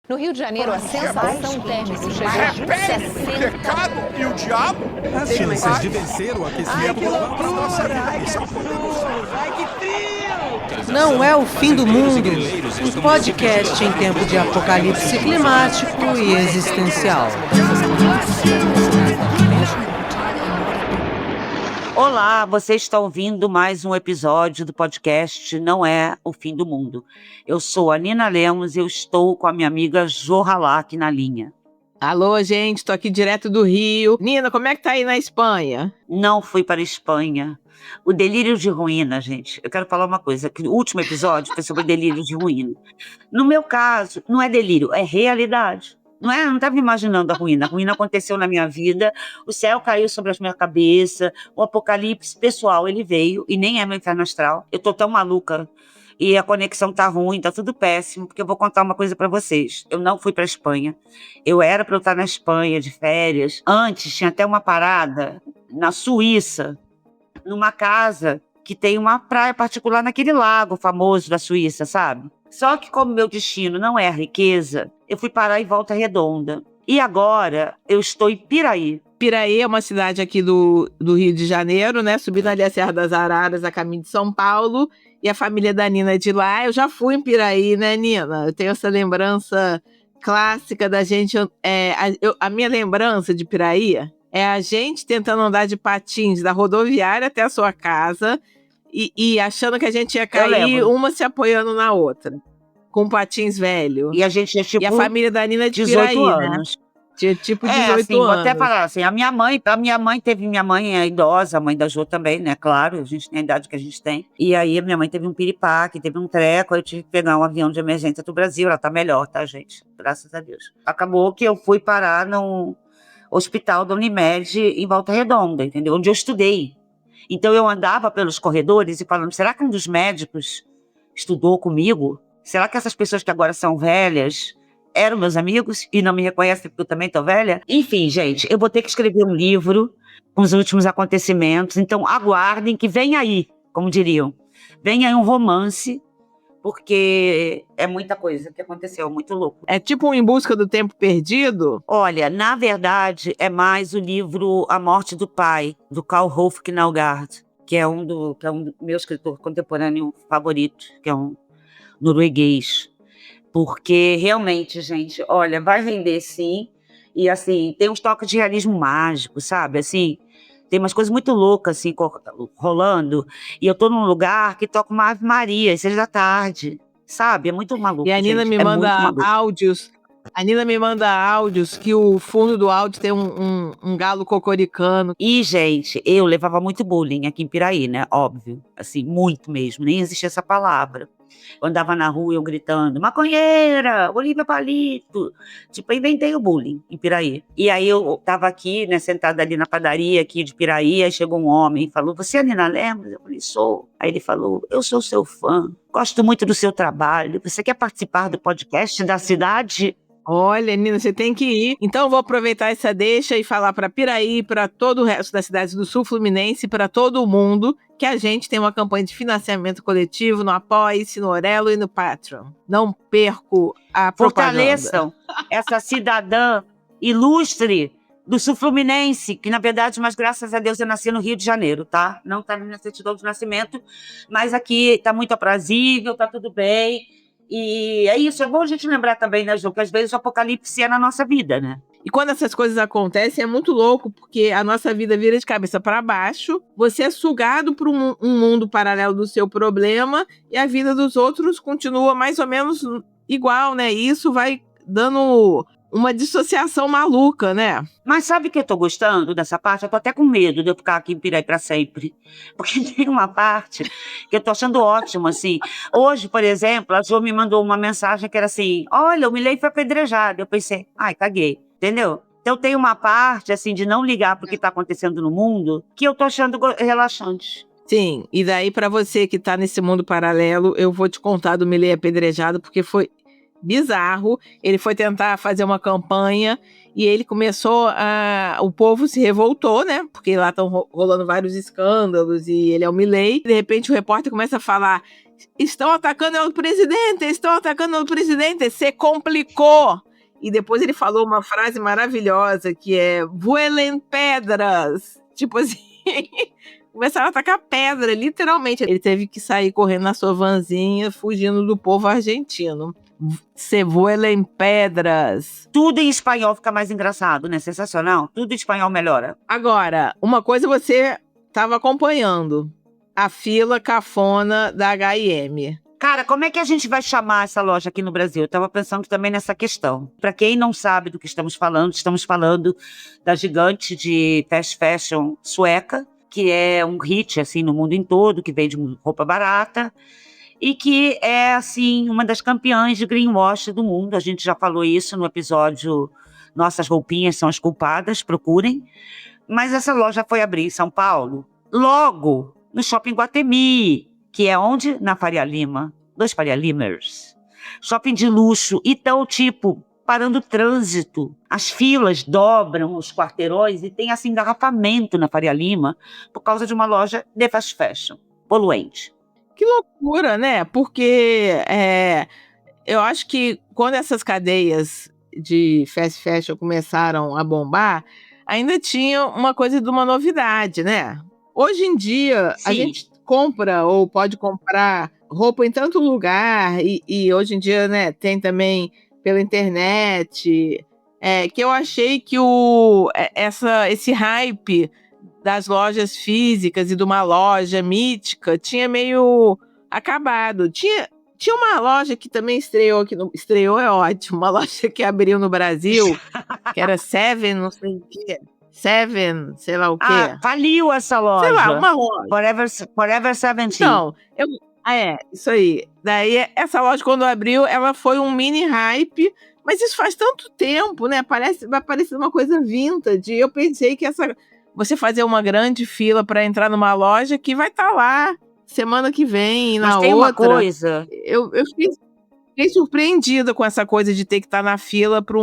No Rio de Janeiro, a sensação térmica chegou a Repete 60. o pecado e o diabo. As chances de vencer o aquecimento global para nossa vida. Não é o fim do mundo. Um podcast em tempo de apocalipse climático e existencial. Olá, você está ouvindo mais um episódio do podcast Não é o Fim do Mundo. Eu sou a Nina Lemos e eu estou com a minha amiga Jo Halak na linha. Alô, gente, tô aqui direto do Rio. Nina, como é que tá aí na Espanha? Não fui para a Espanha. O delírio de ruína, gente. Eu quero falar uma coisa, que o último episódio foi sobre delírio de ruína. No meu caso, não é delírio, é realidade. Não estava imaginando a ruína. A ruína aconteceu na minha vida, o céu caiu sobre a minha cabeça, o apocalipse pessoal, ele veio, e nem é meu inferno astral. Eu tô tão maluca, e a conexão tá ruim, tá tudo péssimo, porque eu vou contar uma coisa pra vocês. Eu não fui pra Espanha. Eu era pra eu estar na Espanha de férias. Antes, tinha até uma parada na Suíça, numa casa que tem uma praia particular naquele lago famoso da Suíça, sabe? Só que como meu destino não é a riqueza, eu fui parar em Volta Redonda. E agora eu estou em Piraí. Piraí é uma cidade aqui do Rio de Janeiro, né? Subindo ali a Serra das Araras, a caminho de São Paulo. E a família da Nina é de lá. Eu já fui em Piraí, né, Nina? Eu tenho essa lembrança clássica da gente... A minha lembrança de Piraí é a gente tentando andar de patins da rodoviária até a sua casa e achando que a gente ia cair, uma se apoiando na outra, com patins velho. E a gente tinha tipo e a família da Nina é de 18 Piraí, anos. Né? Tinha tipo 18 assim, anos. Vou até falar assim, a minha mãe é idosa, a mãe da Jo também, né? Claro, a gente tem a idade que a gente tem. E aí a minha mãe teve um piripaque, teve um treco, aí eu tive que pegar um avião de emergência do Brasil. Ela tá melhor, tá, gente? Graças a Deus. Acabou que eu fui parar no hospital da Unimed em Volta Redonda, entendeu? Onde eu estudei. Então eu andava pelos corredores e falando, será que um dos médicos estudou comigo? Será que essas pessoas que agora são velhas eram meus amigos e não me reconhecem porque eu também tô velha? Enfim, gente, eu vou ter que escrever um livro com os últimos acontecimentos, então aguardem que vem aí, como diriam. Vem aí um romance, porque é muita coisa que aconteceu, muito louco. É tipo um Em Busca do Tempo Perdido? Olha, na verdade, é mais o livro A Morte do Pai, do Karl Rolf Knausgaard, que é um do meu escritor contemporâneo favorito, que é um norueguês. Porque realmente, gente, olha, vai vender sim, e assim, tem uns toques de realismo mágico, sabe, assim, tem umas coisas muito loucas, assim, rolando, e eu tô num lugar que toca uma Ave Maria, às 6 da tarde, sabe, é muito maluco, e a Nina gente, me manda áudios, que o fundo do áudio tem um galo cocoricando. E, gente, eu levava muito bullying aqui em Piraí, né, óbvio, assim, muito mesmo, nem existia essa palavra. Eu andava na rua, eu gritando, maconheira, Olívia Palito. Tipo, eu inventei o bullying em Piraí. E aí eu tava aqui, né, sentada ali na padaria aqui de Piraí, aí chegou um homem e falou, você é a Nina Lemos? Eu falei, sou. Aí ele falou, eu sou seu fã, gosto muito do seu trabalho, você quer participar do podcast da cidade? Olha, Nina, você tem que ir. Então eu vou aproveitar essa deixa e falar para Piraí, para todo o resto das cidades do Sul Fluminense, para todo o mundo, que a gente tem uma campanha de financiamento coletivo no Apoie-se, no Orelo e no Patreon. Não perco a propaganda. Fortaleçam essa cidadã ilustre do Sul Fluminense, que na verdade, mas graças a Deus eu nasci no Rio de Janeiro, tá? Não tá na minha certidão de nascimento, mas aqui tá muito aprazível, tá tudo bem. E é isso, é bom a gente lembrar também, né, Ju, que às vezes o apocalipse é na nossa vida, né? E quando essas coisas acontecem é muito louco, porque a nossa vida vira de cabeça para baixo, você é sugado para um mundo paralelo do seu problema e a vida dos outros continua mais ou menos igual, né? E isso vai dando uma dissociação maluca, né? Mas sabe que eu tô gostando dessa parte? Eu tô até com medo de eu ficar aqui em Piraí pra sempre. Porque tem uma parte que eu tô achando ótimo, assim. Hoje, por exemplo, a Jo me mandou uma mensagem que era assim, olha, o Milei foi apedrejado. Eu pensei, ai, caguei, entendeu? Então tem uma parte, assim, de não ligar pro que tá acontecendo no mundo, que eu tô achando relaxante. Sim, e daí pra você que tá nesse mundo paralelo, eu vou te contar do Milei apedrejado, porque foi bizarro. Ele foi tentar fazer uma campanha e ele começou o povo se revoltou, né? Porque lá estão rolando vários escândalos e ele é o Milei. De repente o repórter começa a falar estão atacando o presidente, estão atacando o presidente, se complicou. E depois ele falou uma frase maravilhosa que é vuelen pedras. Tipo assim, começaram a atacar pedra, literalmente. Ele teve que sair correndo na sua vanzinha, fugindo do povo argentino. Se vuelen pedras. Tudo em espanhol fica mais engraçado, né? Sensacional. Tudo em espanhol melhora. Agora, uma coisa você estava acompanhando. A fila cafona da H&M. Cara, como é que a gente vai chamar essa loja aqui no Brasil? Eu estava pensando também nessa questão. Para quem não sabe do que estamos falando da gigante de fast fashion sueca, que é um hit assim no mundo em todo, que vende roupa barata e que é assim uma das campeãs de greenwash do mundo. A gente já falou isso no episódio Nossas Roupinhas São as Culpadas, procurem. Mas essa loja foi abrir em São Paulo, logo no Shopping Guatemi, que é onde? Na Faria Lima. 2 Faria Limers. Shopping de luxo. Então, tipo, parando o trânsito. As filas dobram os quarteirões e tem, assim, engarrafamento na Faria Lima por causa de uma loja de fast fashion. Poluente. Que loucura, né? Porque eu acho que quando essas cadeias de fast fashion começaram a bombar, ainda tinha uma coisa de uma novidade, né? Hoje em dia, Sim. A gente compra ou pode comprar roupa em tanto lugar e hoje em dia, né, tem também pela internet, que eu achei que esse hype das lojas físicas e de uma loja mítica tinha meio acabado. Tinha uma loja que também estreou aqui, estreou é ótimo, uma loja que abriu no Brasil, que era Seven, não sei o quê. Seven, sei lá o quê. Ah, faliu essa loja. Sei lá, uma loja. Forever 17. Não, isso aí. Daí, essa loja, quando abriu, ela foi um mini hype, mas isso faz tanto tempo, né? Vai parecer uma coisa vintage. Eu pensei que você fazer uma grande fila para entrar numa loja que vai estar lá semana que vem e na outra. Mas tem uma coisa. Eu fiquei surpreendida com essa coisa de ter que estar na fila para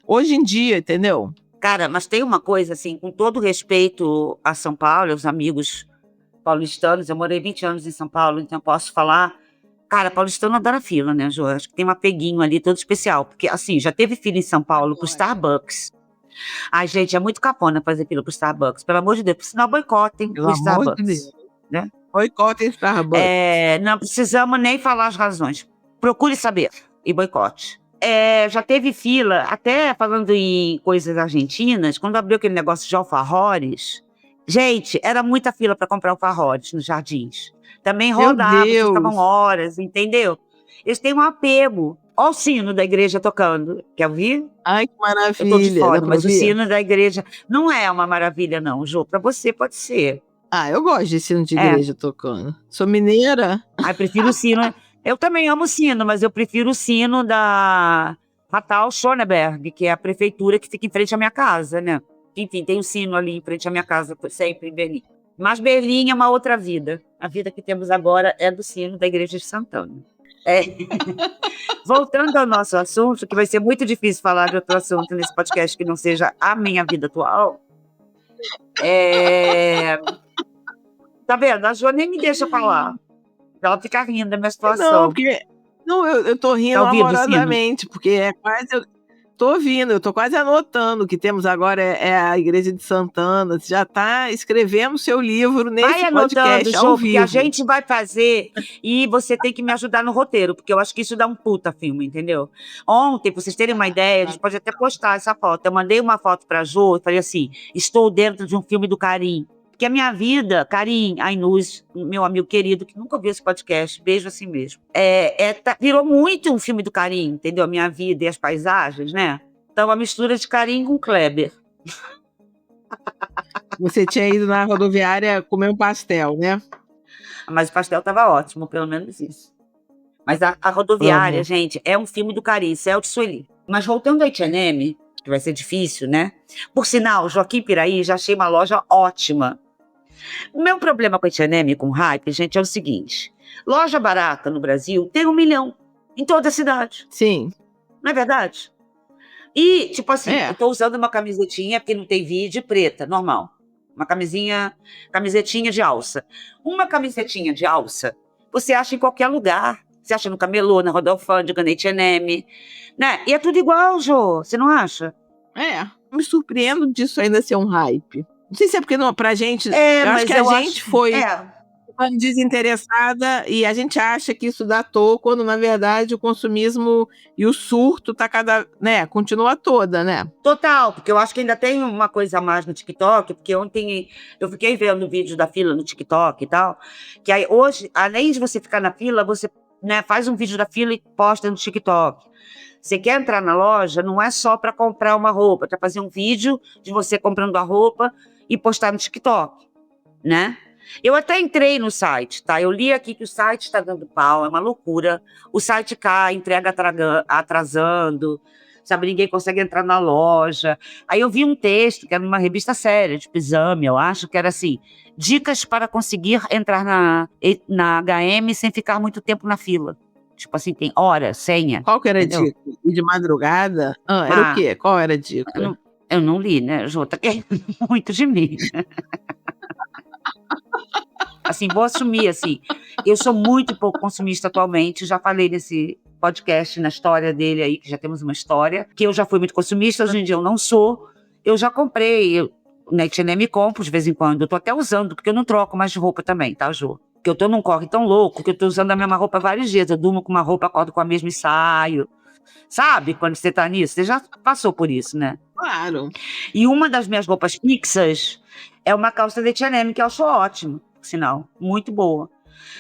hoje em dia, entendeu? Cara, mas tem uma coisa, assim, com todo respeito a São Paulo, aos amigos paulistanos, eu morei 20 anos em São Paulo, então eu posso falar. Cara, paulistano adora fila, né, Jô? Acho que tem um apeguinho ali todo especial, porque, assim, já teve fila em São Paulo pro Starbucks. Ai, gente, é muito cafona fazer fila pro Starbucks, pelo amor de Deus, senão boicotem o Starbucks. De Deus. Né? Boicotem o Starbucks. Não precisamos nem falar as razões. Procure saber e boicote. Já teve fila, até falando em coisas argentinas, quando abriu aquele negócio de alfajores, gente, era muita fila para comprar alfajores nos jardins. Também rodavam, ficavam horas, entendeu? Eles têm um apego. Olha o sino da igreja tocando. Quer ouvir? Ai, que maravilha. Eu tô de fora, mas o sino da igreja não é uma maravilha, não, Jô. Para você pode ser. Eu gosto de sino de igreja tocando. Sou mineira. Prefiro o sino. Eu também amo o sino, mas eu prefiro o sino da Ratal Schöneberg, que é a prefeitura que fica em frente à minha casa, né? Enfim, tem um sino ali em frente à minha casa, sempre em Berlim. Mas Berlim é uma outra vida. A vida que temos agora é do sino da Igreja de Santana. Voltando ao nosso assunto, que vai ser muito difícil falar de outro assunto nesse podcast que não seja a minha vida atual. Tá vendo? A Jo nem me deixa falar. Ela fica rindo da minha situação. Eu tô rindo amorosamente, porque eu tô quase anotando. O que temos agora é a Igreja de Santana. Você já tá escrevendo seu livro nesse podcast ao vivo. Porque a gente vai fazer e você tem que me ajudar no roteiro, porque eu acho que isso dá um puta filme, entendeu? Ontem, pra vocês terem uma ideia, a gente pode até postar essa foto. Eu mandei uma foto pra Jo e falei assim, estou dentro de um filme do Karim. Porque a minha vida, Karim Ainuz, meu amigo querido, que nunca ouviu esse podcast, beijo assim mesmo, virou muito um filme do Karim, entendeu? A minha vida e as paisagens, né? Então, uma mistura de Karim com Kleber. Você tinha ido na rodoviária comer um pastel, né? Mas o pastel estava ótimo, pelo menos isso. Mas a rodoviária, gente, é um filme do Karim, Celso Sueli. Mas voltando ao H&M, que vai ser difícil, né? Por sinal, Joaquim Piraí, já achei uma loja ótima. O meu problema com H&M, com hype, gente, é o seguinte. Loja barata no Brasil tem 1 milhão em toda a cidade. Sim. Não é verdade? E, tipo assim, eu tô usando uma camisetinha, porque não tem vídeo, preta, normal. Uma camisetinha de alça. Uma camisetinha de alça você acha em qualquer lugar. Você acha no Camelô, na Rodolfândiga, na H&M, né? E é tudo igual, Jô, você não acha? Me surpreendo disso ainda ser um hype. Não sei se é porque pra gente, É, eu acho mas que a gente foi ficando desinteressada e a gente acha que isso datou, quando na verdade o consumismo e o surto tá continua toda, né? Total, porque eu acho que ainda tem uma coisa a mais no TikTok, porque ontem eu fiquei vendo vídeos da fila no TikTok e tal, que aí hoje, além de você ficar na fila, você, né, faz um vídeo da fila e posta no TikTok. Você quer entrar na loja, não é só para comprar uma roupa, para fazer um vídeo de você comprando a roupa e postar no TikTok, né? Eu até entrei no site, tá? Eu li aqui que o site está dando pau, é uma loucura. O site cai, entrega atrasando, sabe? Ninguém consegue entrar na loja. Aí eu vi um texto, que era numa revista séria, tipo Exame, eu acho, que era assim, dicas para conseguir entrar na H&M sem ficar muito tempo na fila. Tipo assim, tem hora, senha. Qual que era a dica? E de madrugada? Era o quê? Qual era a dica? Eu não li, né, Jota? Que é muito de mim. Assim, vou assumir, assim, eu sou muito pouco consumista atualmente, já falei nesse podcast, na história dele aí, que já temos uma história, que eu já fui muito consumista, hoje em dia eu não sou, eu já comprei, na H&M compro de vez em quando, eu tô até usando, porque eu não troco mais de roupa também, tá, Jô? Porque eu tô num corre tão louco, que eu tô usando a mesma roupa vários dias, eu durmo com uma roupa, acordo com a mesma e saio, sabe, quando você tá nisso, você já passou por isso, né? Claro. E uma das minhas roupas fixas é uma calça da H&M, que eu acho ótimo, por sinal, muito boa.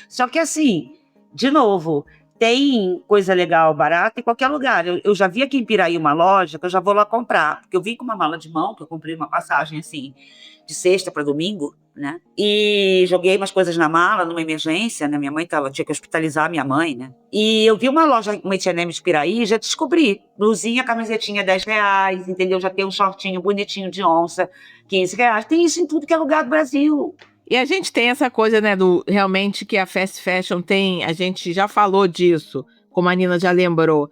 Só que assim, de novo, tem coisa legal, barata em qualquer lugar. Eu já vi aqui em Piraí uma loja que eu já vou lá comprar, porque eu vim com uma mala de mão, que eu comprei uma passagem assim, de sexta para domingo, né? E joguei umas coisas na mala, numa emergência, né? Minha mãe tinha que hospitalizar minha mãe, né? E eu vi uma loja, uma H&M de Piraí, e já descobri. Blusinha, camisetinha, R$10, entendeu? Já tem um shortinho bonitinho de onça, R$15. Tem isso em tudo que é lugar do Brasil. E a gente tem essa coisa, né, realmente que a fast fashion tem, a gente já falou disso, como a Nina já lembrou,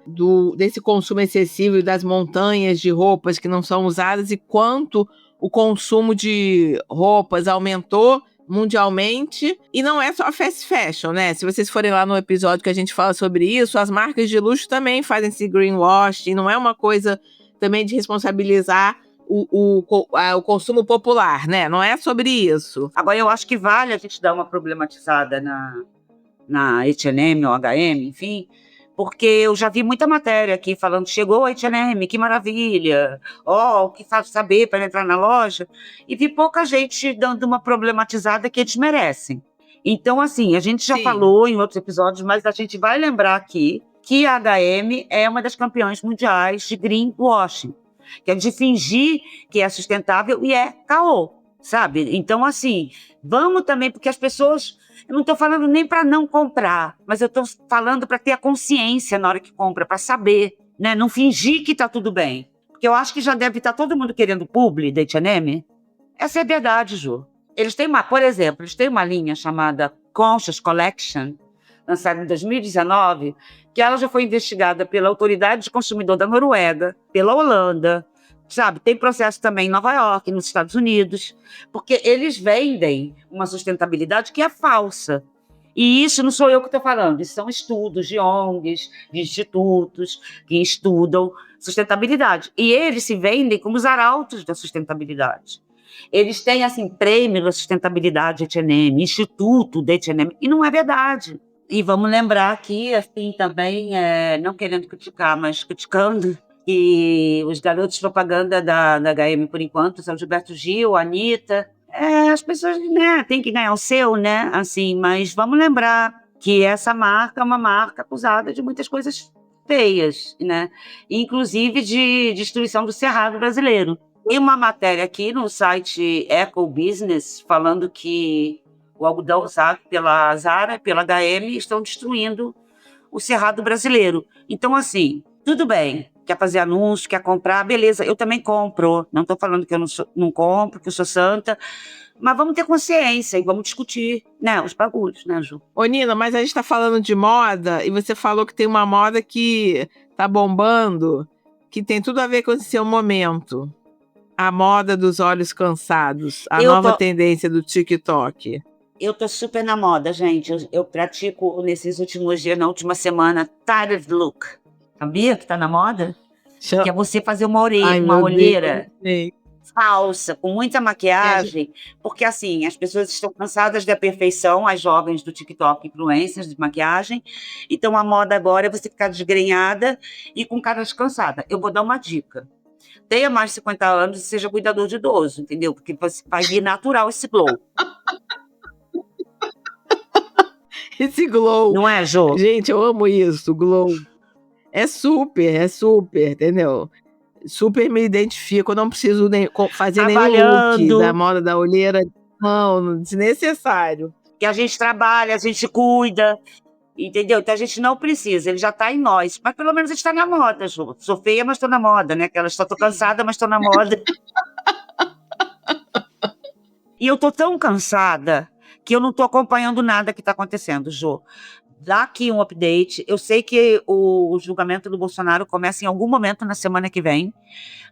desse consumo excessivo e das montanhas de roupas que não são usadas e quanto o consumo de roupas aumentou mundialmente. E não é só a fast fashion, né? Se vocês forem lá no episódio que a gente fala sobre isso, as marcas de luxo também fazem esse greenwashing, não é uma coisa também de responsabilizar o consumo popular, né? Não é sobre isso. Agora, eu acho que vale a gente dar uma problematizada na H&M ou H&M, enfim, porque eu já vi muita matéria aqui falando, chegou a H&M, que maravilha, o que faz saber para entrar na loja, e vi pouca gente dando uma problematizada que eles merecem. Então, assim, a gente já falou em outros episódios, mas a gente vai lembrar aqui que a H&M é uma das campeãs mundiais de greenwashing, que é de fingir que é sustentável e é caô, sabe? Então, assim, vamos também, porque as pessoas... Eu não estou falando nem para não comprar, mas eu estou falando para ter a consciência na hora que compra, para saber, né? Não fingir que está tudo bem. Porque eu acho que já deve estar todo mundo querendo publi da H&M. Essa é a verdade, Ju. Por exemplo, eles têm uma linha chamada Conscious Collection, lançada em 2019, que ela já foi investigada pela Autoridade de Consumidor da Noruega, pela Holanda, sabe? Tem processo também em Nova York, nos Estados Unidos, porque eles vendem uma sustentabilidade que é falsa. E isso não sou eu que estou falando, isso são estudos de ONGs, de institutos que estudam sustentabilidade. E eles se vendem como os arautos da sustentabilidade. Eles têm, assim, prêmio da sustentabilidade H&M, instituto da H&M, e não é verdade. E vamos lembrar aqui, assim, também, não querendo criticar, mas criticando, que os garotos de propaganda da H&M, por enquanto, são Gilberto Gil, Anitta. As pessoas, né, têm que ganhar o seu, né, assim, mas vamos lembrar que essa marca é uma marca acusada de muitas coisas feias, né, inclusive de destruição do cerrado brasileiro. Tem uma matéria aqui no site Eco Business falando que o algodão usado pela Zara e pela H&M estão destruindo o cerrado brasileiro. Então, assim, tudo bem, quer fazer anúncio, quer comprar, beleza, eu também compro. Não estou falando que eu não compro, que eu sou santa, mas vamos ter consciência e vamos discutir, né, os bagulhos, né, Ju? Ô, Nina, mas a gente está falando de moda e você falou que tem uma moda que tá bombando, que tem tudo a ver com esse seu momento. A moda dos olhos cansados, a nova tendência do TikTok. Eu tô super na moda, gente. Eu pratico nesses últimos dias, na última semana, tired look. Sabia que tá na moda? Que é você fazer uma Ai, uma meu olheira Deus. falsa, com muita maquiagem, porque assim, as pessoas estão cansadas da perfeição, as jovens do TikTok, influencers de maquiagem, então a moda agora é você ficar desgrenhada e com cara descansada. Eu vou dar uma dica. Tenha mais de 50 anos e seja cuidador de idoso, entendeu? Porque vai vir natural esse glow. Esse glow. Não é, Jô? Gente, eu amo isso, glow. É super, entendeu? Super me identifico, eu não preciso fazer nenhum look Trabalhando. da moda da olheira. Não, desnecessário. Que a gente trabalha, a gente cuida, entendeu? Então a gente não precisa, ele já tá em nós. Mas pelo menos a gente tá na moda, Jô. Sou feia, mas tô na moda, né? Aquela só tô cansada, mas tô na moda. E eu tô tão cansada que eu não tô acompanhando nada que tá acontecendo, Jô. Dá aqui um update. Eu sei que o julgamento do Bolsonaro começa em algum momento na semana que vem.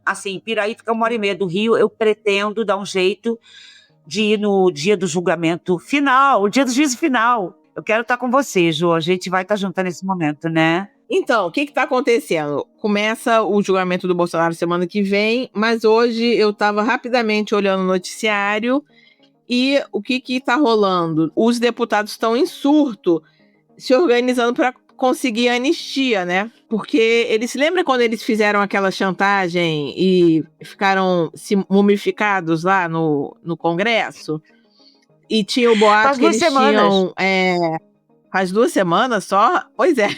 Assim, Piraí fica 1h30 do Rio. Eu pretendo dar um jeito de ir no dia do julgamento final, o dia do juízo final. Eu quero estar com você, Jô. A gente vai estar junto nesse momento, né? Então, o que está acontecendo? Começa o julgamento do Bolsonaro semana que vem, mas hoje eu estava rapidamente olhando o noticiário e o que está rolando? Os deputados estão em surto, se organizando para conseguir a anistia, né? Porque eles se lembram quando eles fizeram aquela chantagem e ficaram mumificados lá no Congresso? E tinha o boato Faz que eles 2 semanas. tinham... faz 2 semanas só? Pois é.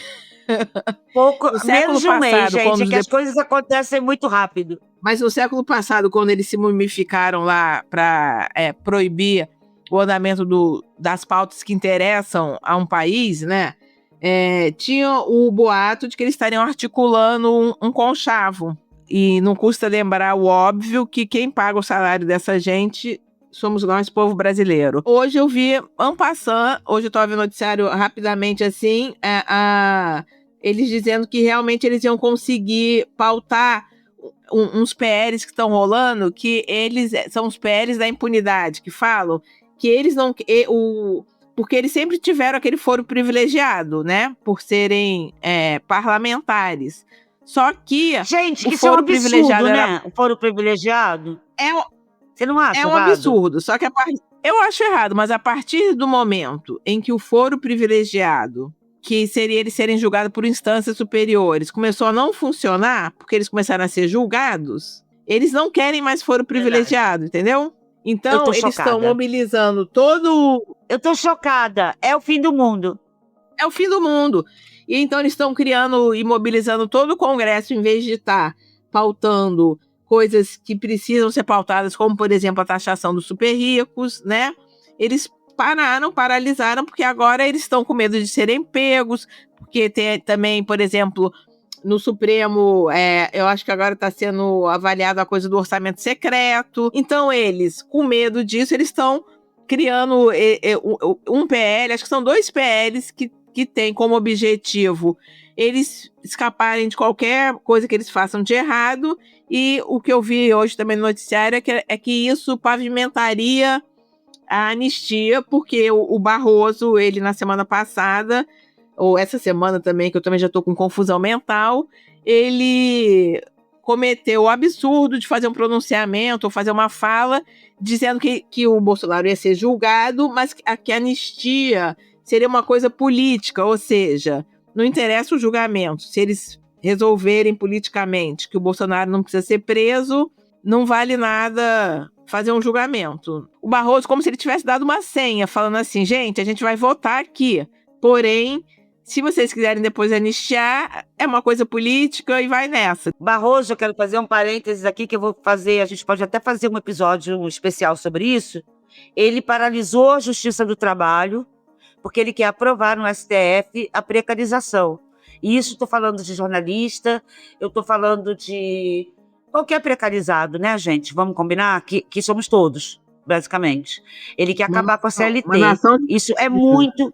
Pouco, No século menos de um mês, passado, gente, quando é os que as coisas acontecem muito rápido. Mas no século passado, quando eles se mumificaram lá para proibir o andamento das pautas que interessam a um país, né? Tinha o boato de que eles estariam articulando um conchavo. E não custa lembrar o óbvio que quem paga o salário dessa gente somos nós, povo brasileiro. Hoje eu vi, en passant, hoje eu estava vendo o noticiário rapidamente assim, eles dizendo que realmente eles iam conseguir pautar uns PLs que estão rolando, que eles são os PLs da impunidade, que falam que eles não... porque eles sempre tiveram aquele foro privilegiado, né? Por serem parlamentares. Só que... Gente, o isso é um foro privilegiado absurdo, era... né? O foro privilegiado. Você não acha, É um Vado? absurdo. Só que eu acho errado, mas a partir do momento em que o foro privilegiado, que seria eles serem julgados por instâncias superiores, começou a não funcionar, porque eles começaram a ser julgados, eles não querem mais foro privilegiado, entendeu? Então, eles estão mobilizando todo... Eu tô chocada. É o fim do mundo. É o fim do mundo. E então eles estão criando e mobilizando todo o Congresso, em vez de estar pautando coisas que precisam ser pautadas, como, por exemplo, a taxação dos super ricos, né? Eles paralisaram, porque agora eles estão com medo de serem pegos, porque tem também, por exemplo, no Supremo, eu acho que agora está sendo avaliado a coisa do orçamento secreto. Então, eles, com medo disso, eles estão criando um PL, acho que são 2 PLs que têm como objetivo eles escaparem de qualquer coisa que eles façam de errado. E o que eu vi hoje também no noticiário é que isso pavimentaria a anistia, porque o Barroso, ele na semana passada, ou essa semana também, que eu também já estou com confusão mental, ele cometeu o absurdo de fazer um pronunciamento ou fazer uma fala dizendo que o Bolsonaro ia ser julgado, mas que a anistia seria uma coisa política, ou seja, não interessa o julgamento. Se eles resolverem politicamente que o Bolsonaro não precisa ser preso, não vale nada fazer um julgamento. O Barroso, como se ele tivesse dado uma senha, falando assim, gente, a gente vai votar aqui, porém, se vocês quiserem depois anistiar, é uma coisa política e vai nessa. Barroso, eu quero fazer um parênteses aqui que eu vou fazer, a gente pode até fazer um episódio especial sobre isso. Ele paralisou a Justiça do Trabalho, porque ele quer aprovar no STF a precarização. E isso estou falando de jornalista, eu estou falando de qualquer precarizado, né, gente? Vamos combinar que somos todos, basicamente. Ele quer acabar com a CLT. Isso é muito...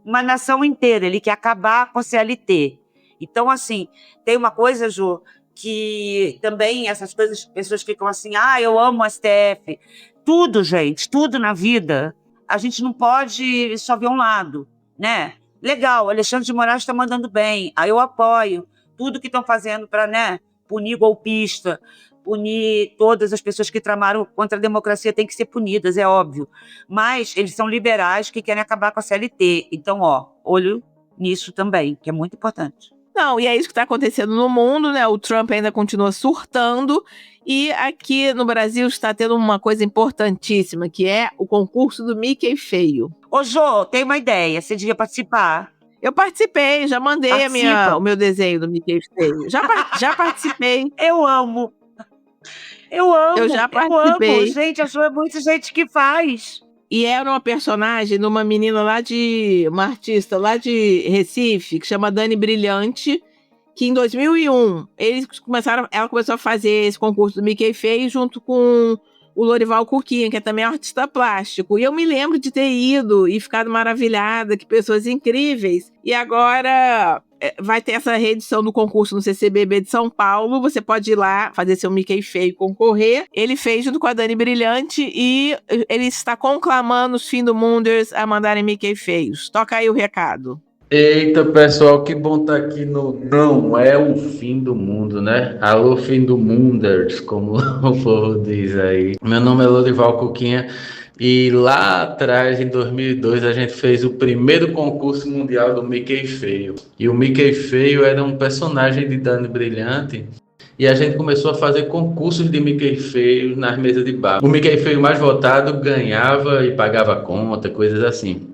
Uma nação inteira, ele quer acabar com a CLT. Então, assim, tem uma coisa, Jô, que também essas coisas, pessoas ficam assim, eu amo o STF. Tudo, gente, tudo na vida a gente não pode só ver um lado, né? Legal, Alexandre de Moraes está mandando bem, aí eu apoio tudo que estão fazendo para, né, punir golpista, punir todas as pessoas que tramaram contra a democracia, têm que ser punidas, é óbvio. Mas eles são liberais que querem acabar com a CLT. Então, olho nisso também, que é muito importante. Não, e é isso que está acontecendo no mundo, né? O Trump ainda continua surtando e aqui no Brasil está tendo uma coisa importantíssima, que é o concurso do Mickey Feio. Ô, Jô, tem uma ideia, você devia participar. Eu participei, já mandei o meu desenho do Mickey Feio. Já participei. Eu amo. Eu já participei. Eu amo. Gente, a Jô é muita gente que faz. E era uma personagem de uma menina uma artista lá de Recife, que chama Dani Brilhante, que em 2001 ela começou a fazer esse concurso do Mickey Feio junto com o Lorival Cuquinha, que é também artista plástico. E eu me lembro de ter ido e ficado maravilhada, que pessoas incríveis. E agora vai ter essa reedição do concurso no CCBB de São Paulo. Você pode ir lá fazer seu Mickey Feio concorrer. Ele fez junto com a Dani Brilhante e ele está conclamando os Findumunders a mandarem Mickey Feios. Toca aí o recado. Eita, pessoal, que bom estar aqui no Não é o Fim do Mundo, né? Alô, Findumunders, como o povo diz aí. Meu nome é Lorival Cuquinha e lá atrás, em 2002, a gente fez o primeiro concurso mundial do Mickey Feio. E o Mickey Feio era um personagem de Dani Brilhante e a gente começou a fazer concursos de Mickey Feio nas mesas de bar. O Mickey Feio mais votado ganhava e pagava conta, coisas assim.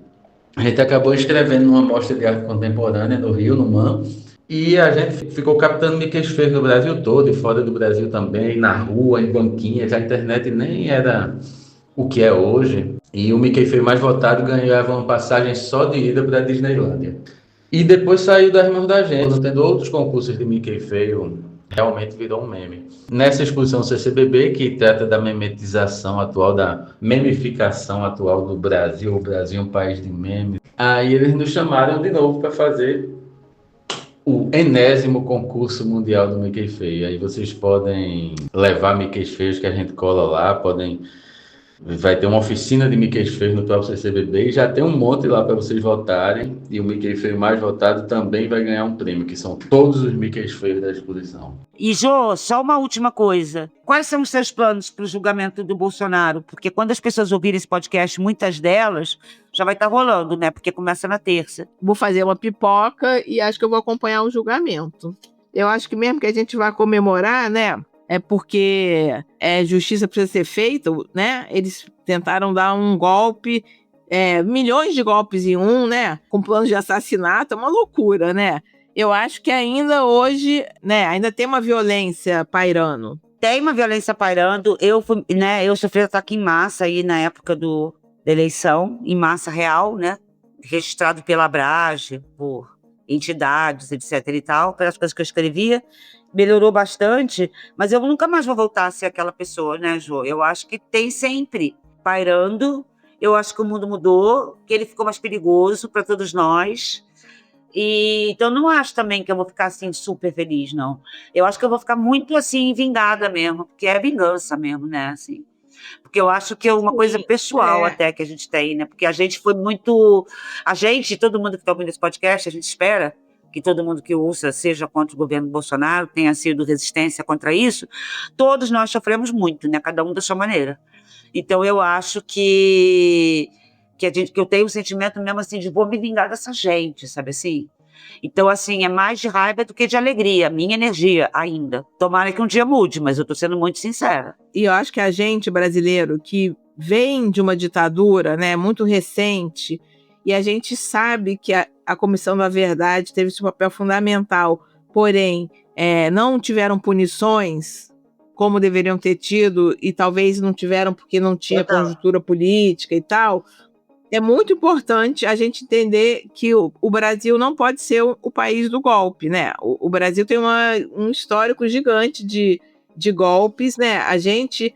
A gente acabou escrevendo numa mostra de arte contemporânea no Rio, no MAN, e a gente ficou captando Mickey Feios no Brasil todo e fora do Brasil também, na rua, em banquinhas. A internet nem era o que é hoje. E o Mickey Feio mais votado ganhava uma passagem só de ida para a Disneylândia. E depois saiu das mãos da gente, tendo outros concursos de Mickey Feio, realmente virou um meme. Nessa exposição CCBB, que trata da memetização atual, da memificação atual do Brasil, o Brasil é um país de memes, aí eles nos chamaram de novo para fazer o 80º concurso mundial do Mickey Feio. Aí vocês podem levar Mickey Feios que a gente cola lá, vai ter uma oficina de Mickey Feios no próprio CCBB e já tem um monte lá para vocês votarem. E o Mickey Feio mais votado também vai ganhar um prêmio, que são todos os Mickey Feios da exposição. E, Jô, só uma última coisa. Quais são os seus planos para o julgamento do Bolsonaro? Porque quando as pessoas ouvirem esse podcast, muitas delas já vai estar rolando, né? Porque começa na terça. Vou fazer uma pipoca e acho que eu vou acompanhar o julgamento. Eu acho que mesmo que a gente vá comemorar, né? É porque justiça precisa ser feita, né? Eles tentaram dar um golpe, milhões de golpes em um, né? Com planos de assassinato, é uma loucura, né? Eu acho que ainda hoje, né? Ainda tem uma violência pairando. Tem uma violência pairando. Eu sofri ataque em massa aí na época da eleição, em massa real, né? Registrado pela Abrage, por entidades, etc e tal, pelas coisas que eu escrevia. Melhorou bastante, mas eu nunca mais vou voltar a ser aquela pessoa, né, Jô? Eu acho que tem sempre pairando. Eu acho que o mundo mudou, que ele ficou mais perigoso para todos nós. E então não acho também que eu vou ficar assim super feliz, não. Eu acho que eu vou ficar muito assim vingada mesmo, porque é vingança mesmo, né, assim. Porque eu acho que é uma coisa pessoal até que a gente tem, né? Porque a gente foi muito... todo mundo que está ouvindo esse podcast, a gente espera que todo mundo que ouça seja contra o governo Bolsonaro, tenha sido resistência contra isso. Todos nós sofremos muito, né? Cada um da sua maneira. Então eu acho que eu tenho um sentimento mesmo assim de vou me vingar dessa gente, sabe assim? Então, assim, é mais de raiva do que de alegria, minha energia ainda. Tomara que um dia mude, mas eu tô sendo muito sincera. E eu acho que a gente, brasileiro, que vem de uma ditadura, né, muito recente, e a gente sabe que a Comissão da Verdade teve esse papel fundamental, porém, não tiveram punições como deveriam ter tido, e talvez não tiveram porque não tinha conjuntura política e tal. É muito importante a gente entender que o Brasil não pode ser o país do golpe, né? O Brasil tem um histórico gigante de golpes, né? A gente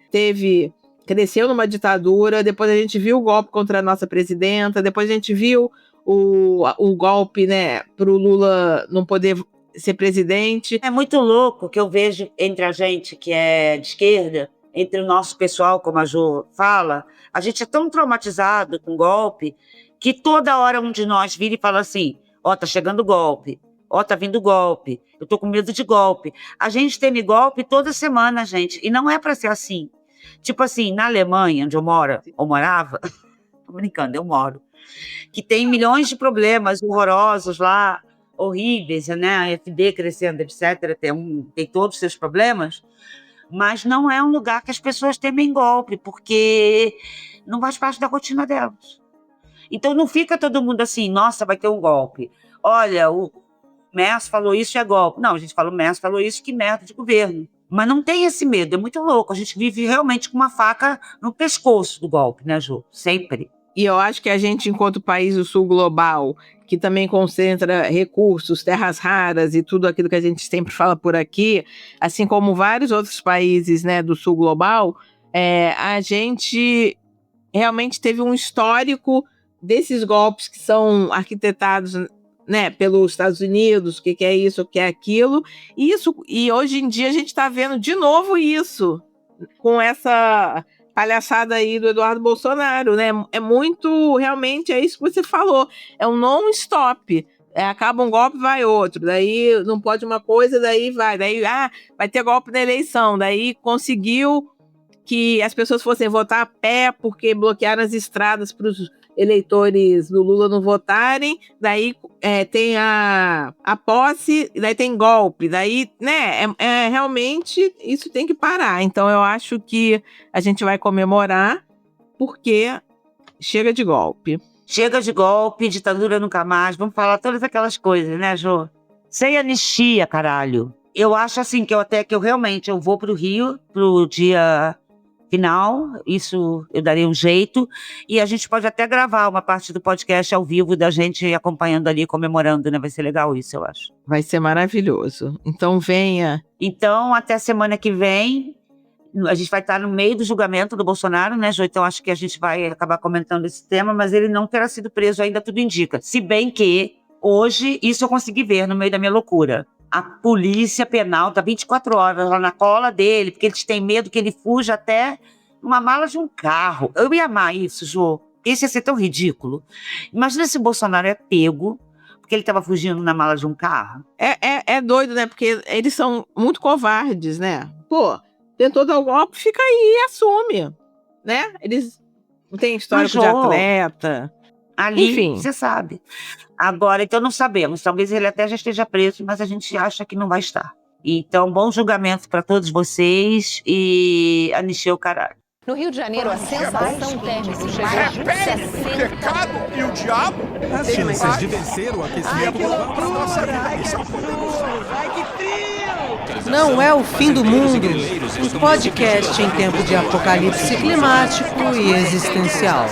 cresceu numa ditadura, depois a gente viu o golpe contra a nossa presidenta, depois a gente viu o golpe, né, para o Lula não poder ser presidente. É muito louco que eu vejo entre a gente que é de esquerda, entre o nosso pessoal, como a Jo fala, a gente é tão traumatizado com golpe que toda hora um de nós vira e fala assim, tá chegando golpe, tá vindo golpe, eu tô com medo de golpe. A gente teme golpe toda semana, gente, e não é para ser assim. Tipo assim, na Alemanha, onde eu moro, ou morava, tô brincando, eu moro, que tem milhões de problemas horrorosos lá, horríveis, né? A AfD crescendo, etc. Tem todos os seus problemas, mas não é um lugar que as pessoas temem golpe, porque não faz parte da rotina delas. Então não fica todo mundo assim, nossa, vai ter um golpe. Olha, o Merz falou isso e é golpe. Não, a gente fala, o Merz falou isso, que merda de governo. Mas não tem esse medo, é muito louco. A gente vive realmente com uma faca no pescoço do golpe, né, Ju? Sempre. E eu acho que a gente, enquanto país do sul global, que também concentra recursos, terras raras e tudo aquilo que a gente sempre fala por aqui, assim como vários outros países, né, do sul global, a gente realmente teve um histórico desses golpes que são arquitetados, né, pelos Estados Unidos, o que é isso, o que é aquilo, e hoje em dia a gente está vendo de novo isso, com essa palhaçada aí do Eduardo Bolsonaro, né? É muito, realmente, é isso que você falou, é um non-stop. Acaba um golpe, vai outro, daí não pode uma coisa, daí vai ter golpe na eleição, daí conseguiu que as pessoas fossem votar a pé porque bloquearam as estradas para os eleitores do Lula não votarem, daí tem a posse, daí tem golpe, daí, né, realmente isso tem que parar. Então eu acho que a gente vai comemorar porque chega de golpe. Chega de golpe, ditadura nunca mais, vamos falar todas aquelas coisas, né, Jô? Sem anistia, caralho. Eu acho assim que eu realmente vou pro Rio pro dia final, isso eu daria um jeito, e a gente pode até gravar uma parte do podcast ao vivo da gente acompanhando ali, comemorando, né? Vai ser legal isso, eu acho. Vai ser maravilhoso. Então venha. Então, até semana que vem, a gente vai estar no meio do julgamento do Bolsonaro, né, Jô? Então acho que a gente vai acabar comentando esse tema, mas ele não terá sido preso ainda, tudo indica. Se bem que hoje, isso eu consegui ver no meio da minha loucura. A polícia penal tá 24 horas lá na cola dele, porque eles têm medo que ele fuja até numa mala de um carro. Eu ia amar isso, Jô. Esse ia ser tão ridículo. Imagina se o Bolsonaro é pego porque ele estava fugindo na mala de um carro. É doido, né? Porque eles são muito covardes, né? Pô, tentou dar o golpe, fica aí e assume, né? Eles não têm histórico de atleta. Ali, enfim, você sabe. Agora, então não sabemos. Talvez ele até já esteja preso, mas a gente acha que não vai estar. Então, bom julgamento para todos vocês e anistia o caralho. No Rio de Janeiro, a sensação térmica chegou a Repete, o 60. pecado e o diabo? As chances de vencer o aquecimento global para a nossa vida. Não é o fim do mundo. Um podcast em tempo de apocalipse climático e existencial.